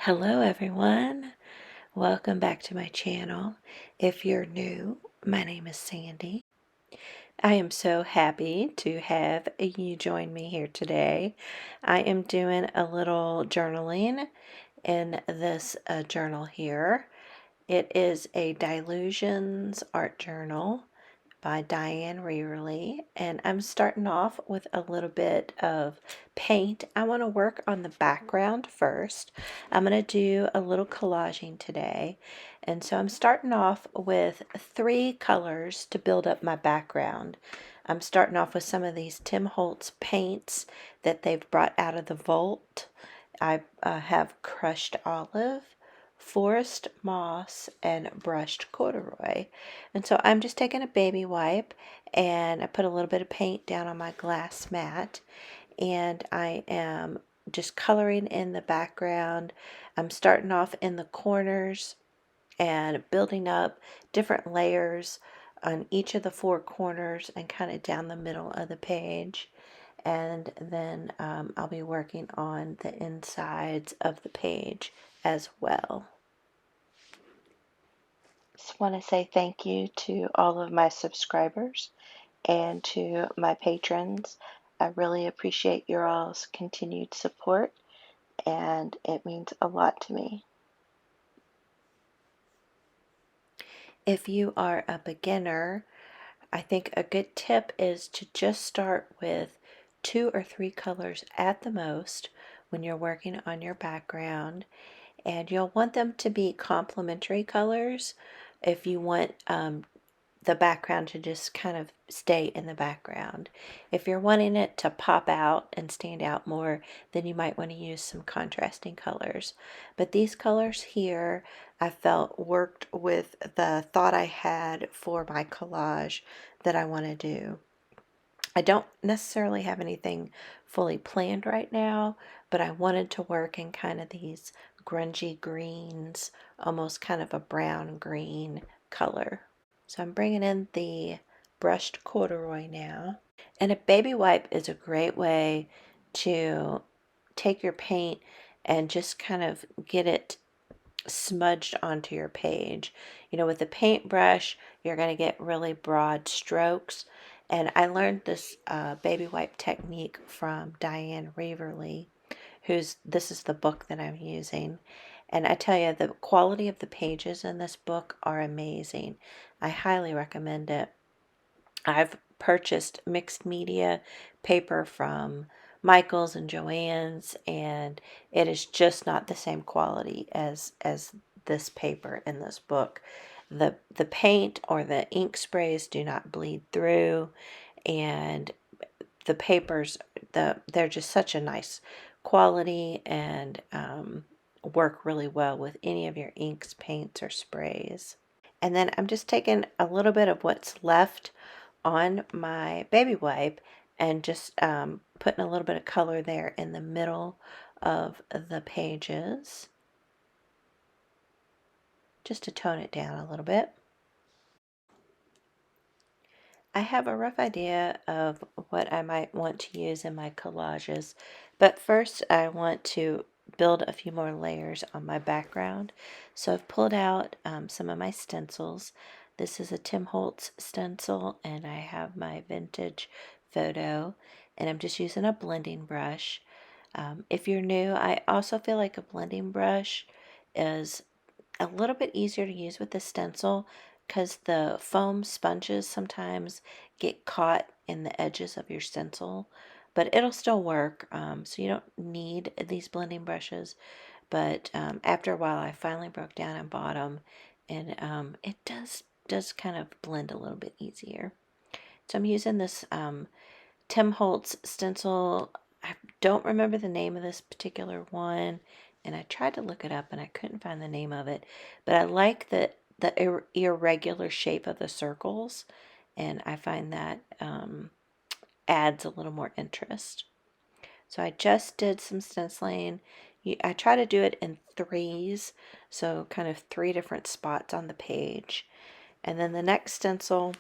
Hello everyone, welcome back to my channel. If you're new, my name is Sandy. I am so happy to have you join me here today. I am doing a little journaling in this journal here. It is a Dilutions art journal by Diane Reverly, and I'm starting off with a little bit of paint. I want to work on the background first. I'm going to do a little collaging today, and so I'm starting off with 3 colors to build up my background. I'm starting off with some of these Tim Holtz paints that they've brought out of the vault. I have crushed olive, forest moss, and brushed corduroy. And so I'm just taking a baby wipe and I put a little bit of paint down on my glass mat, and I am just coloring in the background. I'm starting off in the corners and building up different layers on each of the 4 corners and kind of down the middle of the page. And then I'll be working on the insides of the page as well. Just want to say thank you to all of my subscribers and to my patrons. I really appreciate your all's continued support, and it means a lot to me. If you are a beginner, I think a good tip is to just start with 2 or 3 colors at the most when you're working on your background, and you'll want them to be complementary colors if you want the background to just kind of stay in the background. If you're wanting it to pop out and stand out more, then you might want to use some contrasting colors. But these colors here, I felt worked with the thought I had for my collage that I want to do. I don't necessarily have anything fully planned right now, but I wanted to work in kind of these grungy greens, almost kind of a brown green color. So I'm bringing in the brushed corduroy now. And a baby wipe is a great way to take your paint and just kind of get it smudged onto your page. You know, with the paintbrush, you're going to get really broad strokes. And I learned this baby wipe technique from Diane Reverly, this is the book that I'm using. And I tell you, the quality of the pages in this book are amazing. I highly recommend it. I've purchased mixed media paper from Michael's and Joann's, and it is just not the same quality as this paper in this book. The paint or the ink sprays do not bleed through, and the papers, they're just such a nice quality, and work really well with any of your inks, paints, or sprays. And then I'm just taking a little bit of what's left on my baby wipe and just putting a little bit of color there in the middle of the pages, just to tone it down a little bit. I have a rough idea of what I might want to use in my collages, but first I want to build a few more layers on my background. So I've pulled out some of my stencils. This is a Tim Holtz stencil, and I have my vintage photo, and I'm just using a blending brush. If you're new, I also feel like a blending brush is a little bit easier to use with the stencil because the foam sponges sometimes get caught in the edges of your stencil, but it'll still work. So you don't need these blending brushes, but after a while I finally broke down and bought them, and it does kind of blend a little bit easier. So I'm using this Tim Holtz stencil. I don't remember the name of this particular one, and I tried to look it up and I couldn't find the name of it, but I like the irregular shape of the circles, and I find that adds a little more interest. So I just did some stenciling. I try to do it in threes, so kind of 3 different spots on the page. And then the next stencil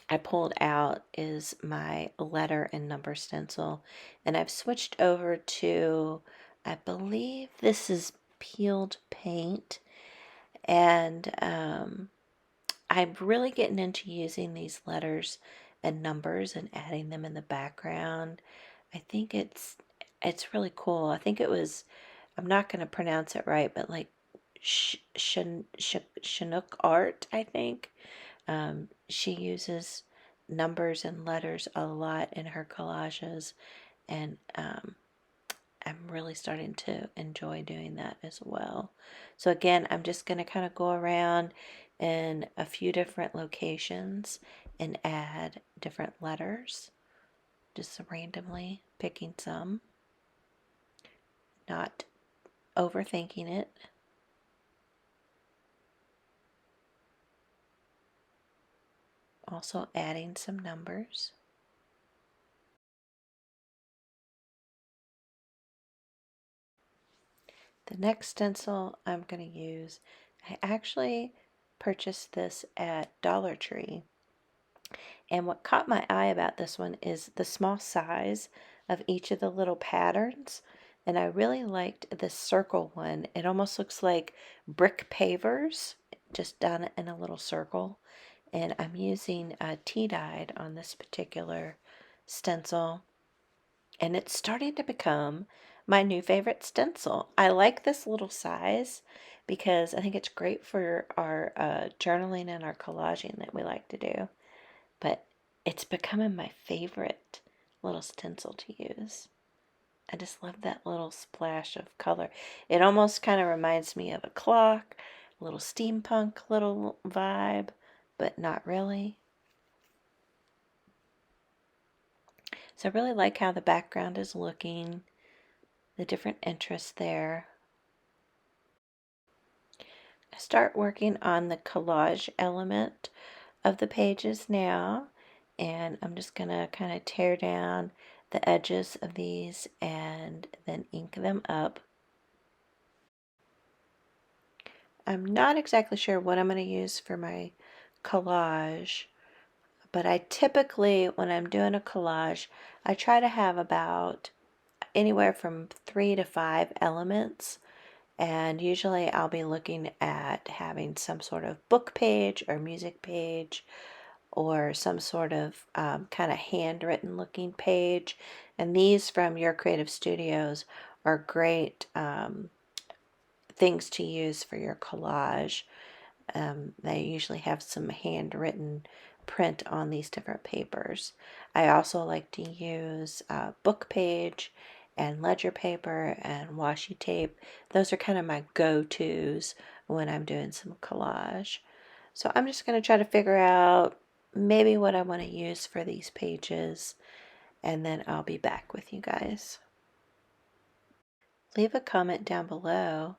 I pulled out is my letter and number stencil, and I've switched over to, I believe this is peeled paint, and I'm really getting into using these letters and numbers and adding them in the background. I think it's really cool. I think it was, I'm not going to pronounce it right, but like Chinook art, I think. She uses numbers and letters a lot in her collages, and I'm really starting to enjoy doing that as well. So again, I'm just going to kind of go around in a few different locations and add different letters, just randomly picking some, not overthinking it. Also adding some numbers. The next stencil I'm going to use, I actually purchased this at Dollar Tree. And what caught my eye about this one is the small size of each of the little patterns. And I really liked this circle one. It almost looks like brick pavers, just done in a little circle. And I'm using tea-dyed on this particular stencil. And it's starting to become my new favorite stencil. I like this little size because I think it's great for our journaling and our collaging that we like to do. But it's becoming my favorite little stencil to use. I just love that little splash of color. It almost kind of reminds me of a clock, a little steampunk little vibe, but not really. So I really like how the background is looking, the different interests there. I start working on the collage element of the pages now, and I'm just going to kind of tear down the edges of these and then ink them up. I'm not exactly sure what I'm going to use for my collage, but I typically, when I'm doing a collage, I try to have about anywhere from 3 to 5 elements, and usually I'll be looking at having some sort of book page or music page or some sort of kind of handwritten looking page. And these from Your Creative Studios are great things to use for your collage. They usually have some handwritten print on these different papers. I also like to use book page and ledger paper and washi tape. Those are kind of my go-tos when I'm doing some collage. So I'm just going to try to figure out maybe what I want to use for these pages, and then I'll be back with you guys. Leave a comment down below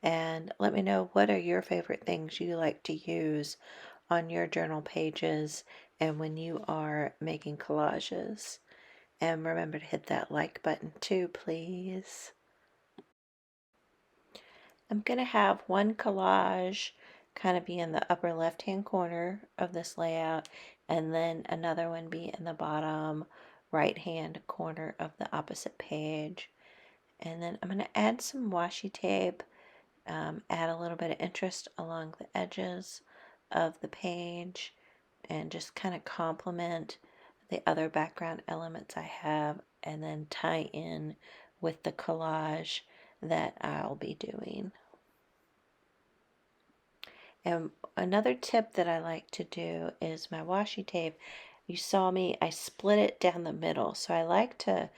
and let me know what are your favorite things you like to use on your journal pages and when you are making collages. And remember to hit that like button too, please. I'm going to have one collage kind of be in the upper left hand corner of this layout, and then another one be in the bottom right hand corner of the opposite page. And then I'm going to add some washi tape, add a little bit of interest along the edges of the page, and just kind of complement the other background elements I have, and then tie in with the collage that I'll be doing. And another tip that I like to do is my washi tape. You saw me, I split it down the middle. So I like to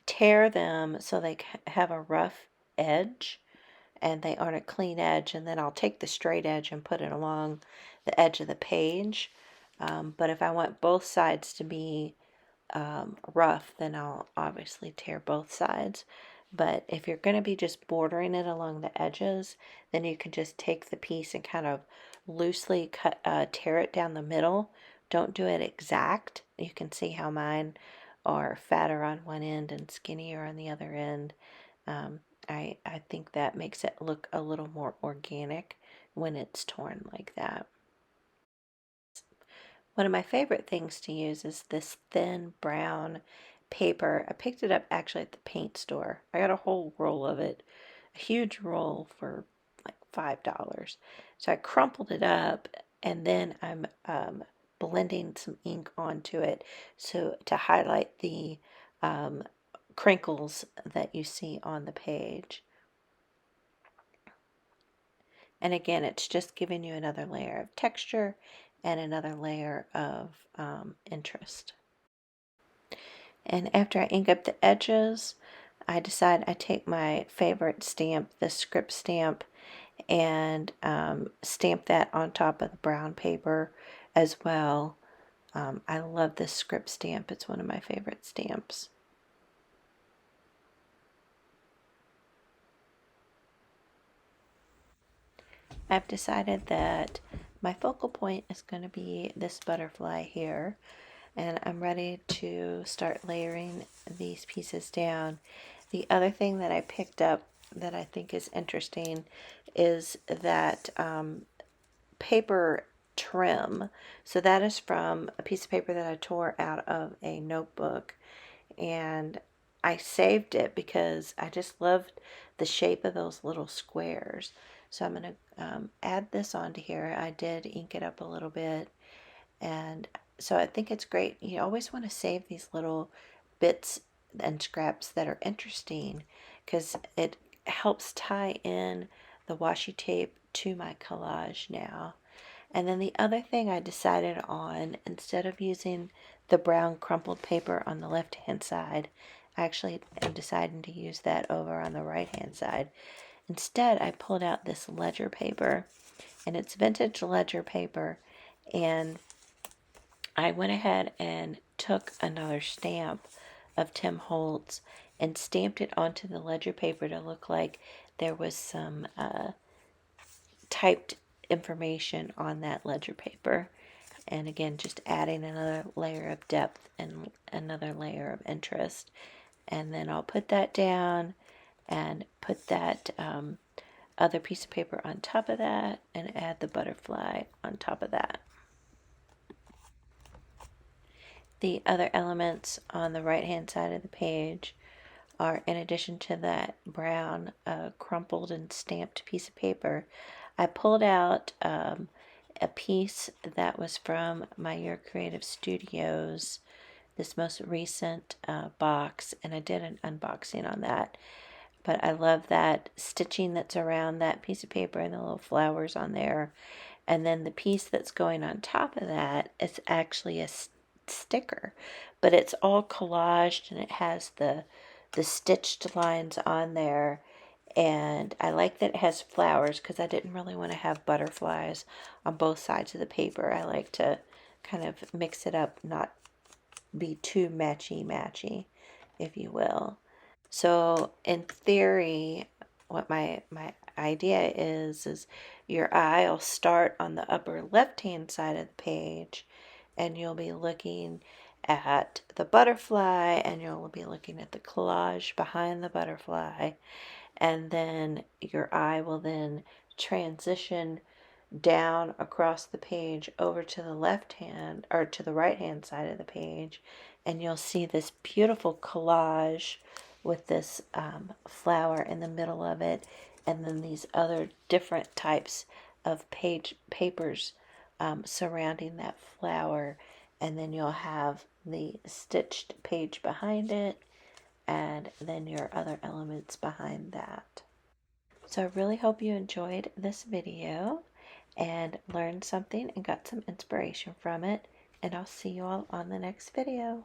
tear them so they have a rough edge and they aren't a clean edge. And then I'll take the straight edge and put it along the edge of the page. But if I want both sides to be rough, then I'll obviously tear both sides. But if you're going to be just bordering it along the edges, then you can just take the piece and kind of loosely tear it down the middle. Don't do it exact. You can see how mine are fatter on one end and skinnier on the other end. I think that makes it look a little more organic when it's torn like that. One of my favorite things to use is this thin brown paper. I picked it up actually at the paint store. I got a whole roll of it a huge roll for like $5. So I crumpled it up, and then I'm blending some ink onto it so to highlight the um, crinkles that you see on the page. And again, it's just giving you another layer of texture and another layer of interest. And after I ink up the edges, I decide I take my favorite stamp, the script stamp, and stamp that on top of the brown paper as well. I love this script stamp. It's one of my favorite stamps. I've decided that my focal point is going to be this butterfly here, and I'm ready to start layering these pieces down. The other thing that I picked up that I think is interesting is that paper trim. So that is from a piece of paper that I tore out of a notebook, and I saved it because I just loved the shape of those little squares. So I'm going to add this onto here. I did ink it up a little bit, and so I think it's great. You always want to save these little bits and scraps that are interesting because it helps tie in the washi tape to my collage now. And then the other thing I decided on, instead of using the brown crumpled paper on the left hand side, I actually am deciding to use that over on the right hand side. Instead, I pulled out this ledger paper, and it's vintage ledger paper, and I went ahead and took another stamp of Tim Holtz and stamped it onto the ledger paper to look like there was some typed information on that ledger paper. And again, just adding another layer of depth and another layer of interest. And then I'll put that down and put that other piece of paper on top of that and add the butterfly on top of that. The other elements on the right hand side of the page are, in addition to that brown crumpled and stamped piece of paper, I pulled out a piece that was from my Your Creative Studios, this most recent box, and I did an unboxing on that. But I love that stitching that's around that piece of paper and the little flowers on there. And then the piece that's going on top of that is actually a sticker, but it's all collaged and it has the stitched lines on there. And I like that it has flowers because I didn't really want to have butterflies on both sides of the paper. I like to kind of mix it up, not be too matchy, if you will. So in theory, what my idea is your eye will start on the upper left hand side of the page, and you'll be looking at the butterfly, and you'll be looking at the collage behind the butterfly, and then your eye will then transition down across the page over to the left hand or to the right hand side of the page, and you'll see this beautiful collage with this flower in the middle of it, and then these other different types of papers surrounding that flower, and then you'll have the stitched page behind it, and then your other elements behind that. So I really hope you enjoyed this video and learned something and got some inspiration from it. And I'll see you all on the next video.